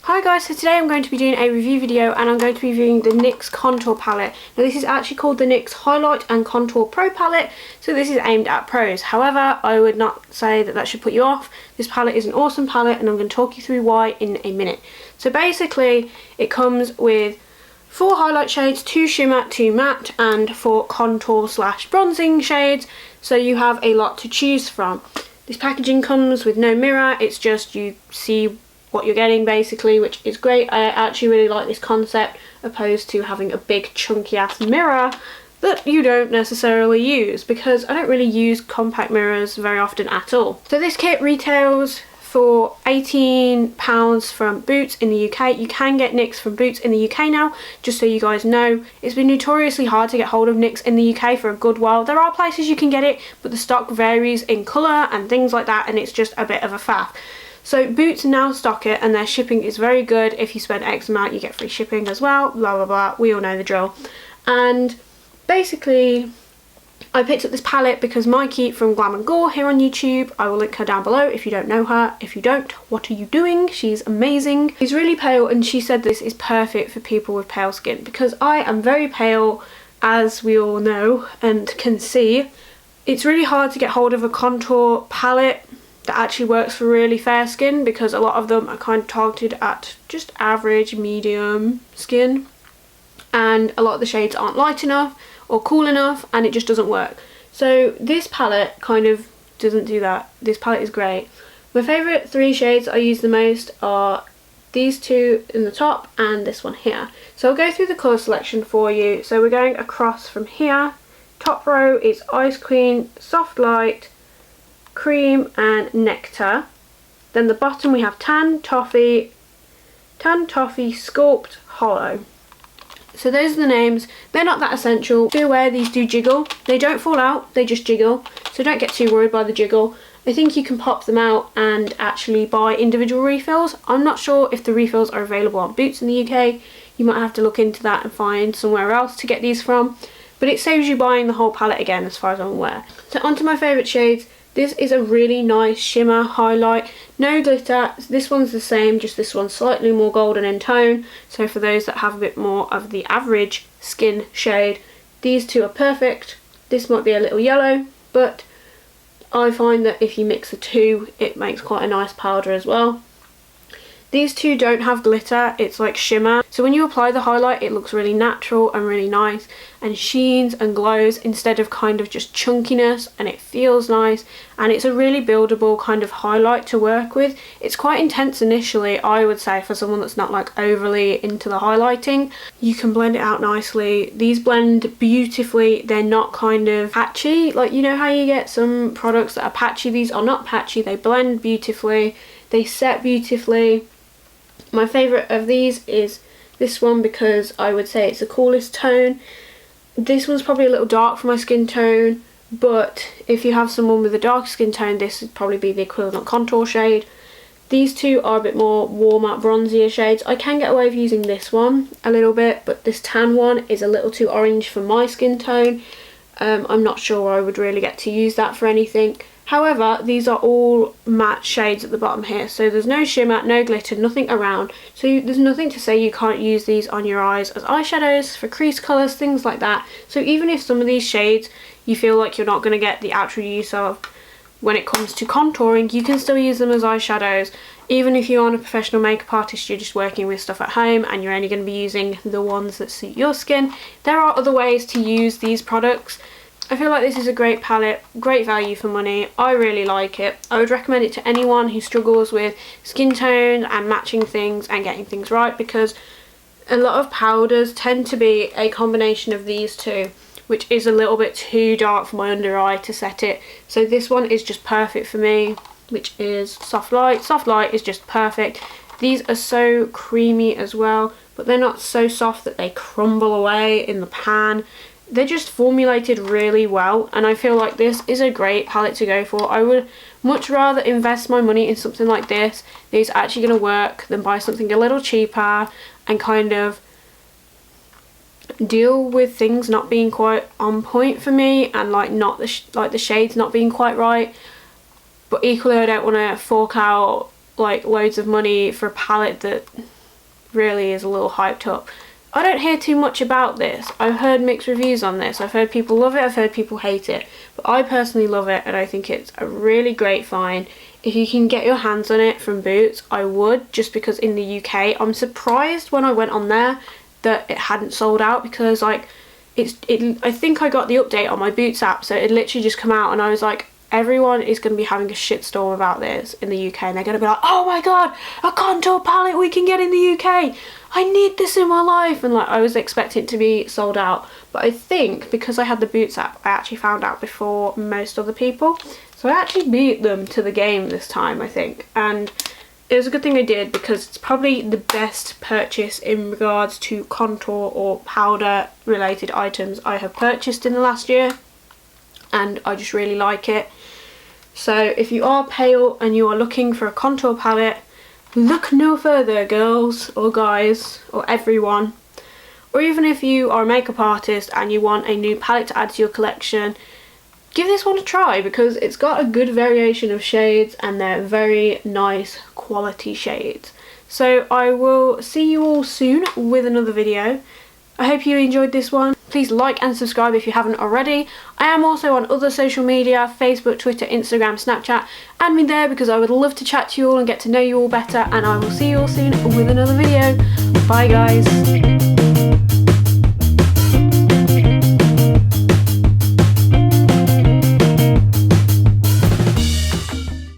Hi guys, so today I'm going to be doing a review video and I'm going to be reviewing the NYX Contour Palette. Now this is actually called the NYX Highlight and Contour Pro Palette, so this is aimed at pros. However, I would not say that that should put you off. This palette is an awesome palette and I'm going to talk you through why in a minute. So basically, it comes with 4 highlight shades, 2 shimmer, 2 matte, and 4 contour slash bronzing shades, so you have a lot to choose from. This packaging comes with no mirror, it's just you see what you're getting basically, which is great. I actually really like this concept opposed to having a big chunky ass mirror that you don't necessarily use, because I don't really use compact mirrors very often at all. So this kit retails for £18 from Boots in the UK. You can get NYX from Boots in the UK now, just so you guys know. It's been notoriously hard to get hold of NYX in the UK for a good while. There are places you can get it, but the stock varies in colour and things like that, and it's just a bit of a faff. So Boots now stock it and their shipping is very good. If you spend X amount you get free shipping as well, blah blah blah, we all know the drill. And basically I picked up this palette because Mikey from Glam and Gore here on YouTube, I will link her down below if you don't know her. If you don't, what are you doing? She's amazing. She's really pale and she said this is perfect for people with pale skin, because I am very pale, as we all know and can see. It's really hard to get hold of a contour palette that actually works for really fair skin, because a lot of them are kind of targeted at just average medium skin, and a lot of the shades aren't light enough or cool enough and it just doesn't work. So this palette kind of doesn't do that. This palette is great. My favourite 3 shades I use the most are these 2 in the top and this one here. So I'll go through the colour selection for you. So we're going across from here. Top row is Ice Queen, Soft Light, Cream and Nectar. Then the bottom we have Tan Toffee, Sculpt, Hollow. So those are the names. They're not that essential. Be aware these do jiggle. They don't fall out, they just jiggle. So don't get too worried by the jiggle. I think you can pop them out and actually buy individual refills. I'm not sure if the refills are available on Boots in the UK. You might have to look into that and find somewhere else to get these from. But it saves you buying the whole palette again, as far as I'm aware. So onto my favourite shades. This is a really nice shimmer highlight, no glitter. This one's the same, just this one's slightly more golden in tone. So for those that have a bit more of the average skin shade, these 2 are perfect. This might be a little yellow, but I find that if you mix the 2, it makes quite a nice powder as well. These 2 don't have glitter, it's like shimmer. So when you apply the highlight, it looks really natural and really nice and sheens and glows instead of kind of just chunkiness, and it feels nice, and it's a really buildable kind of highlight to work with. It's quite intense initially, I would say, for someone that's not like overly into the highlighting. You can blend it out nicely. These blend beautifully. They're not kind of patchy, like you know how you get some products that are patchy. These are not patchy. They blend beautifully, they set beautifully. My favourite of these is this one because I would say it's the coolest tone. This one's probably a little dark for my skin tone, but if you have someone with a dark skin tone, this would probably be the equivalent contour shade. These 2 are a bit more warmer, bronzier shades. I can get away with using this one a little bit, but this tan one is a little too orange for my skin tone. I'm not sure I would really get to use that for anything. However, these are all matte shades at the bottom here, so there's no shimmer, no glitter, nothing around. So there's nothing to say you can't use these on your eyes as eyeshadows, for crease colours, things like that. So even if some of these shades you feel like you're not going to get the actual use of when it comes to contouring, you can still use them as eyeshadows. Even if you aren't a professional makeup artist, you're just working with stuff at home and you're only going to be using the ones that suit your skin, there are other ways to use these products. I feel like this is a great palette, great value for money. I really like it. I would recommend it to anyone who struggles with skin tone and matching things and getting things right, because a lot of powders tend to be a combination of these 2, which is a little bit too dark for my under eye to set it. So this one is just perfect for me, which is Soft Light. Soft Light is just perfect. These are so creamy as well, but they're not so soft that they crumble away in the pan. They're just formulated really well, and I feel like this is a great palette to go for. I would much rather invest my money in something like this that is actually going to work than buy something a little cheaper and kind of deal with things not being quite on point for me, and like the shades not being quite right. But equally I don't want to fork out like loads of money for a palette that really is a little hyped up. I don't hear too much about this. I've heard mixed reviews on this. I've heard people love it, I've heard people hate it. But I personally love it, and I think it's a really great find. If you can get your hands on it from Boots, I would, just because in the UK, I'm surprised when I went on there that it hadn't sold out, because like I think I got the update on my Boots app, so it literally just come out and I was like, everyone is going to be having a shitstorm about this in the UK, and they're going to be like, oh my god, a contour palette we can get in the UK, I need this in my life. And like, I was expecting it to be sold out, but I think because I had the Boots app, I actually found out before most other people, so I actually beat them to the game this time, I think. And it was a good thing I did, because it's probably the best purchase in regards to contour or powder related items I have purchased in the last year, and I just really like it. So if you are pale and you are looking for a contour palette, look no further, girls or guys or everyone. Or even if you are a makeup artist and you want a new palette to add to your collection, give this one a try, because it's got a good variation of shades and they're very nice quality shades. So I will see you all soon with another video. I hope you enjoyed this one. Please like and subscribe if you haven't already. I am also on other social media, Facebook, Twitter, Instagram, Snapchat. Add me there, because I would love to chat to you all and get to know you all better, and I will see you all soon with another video. Bye guys.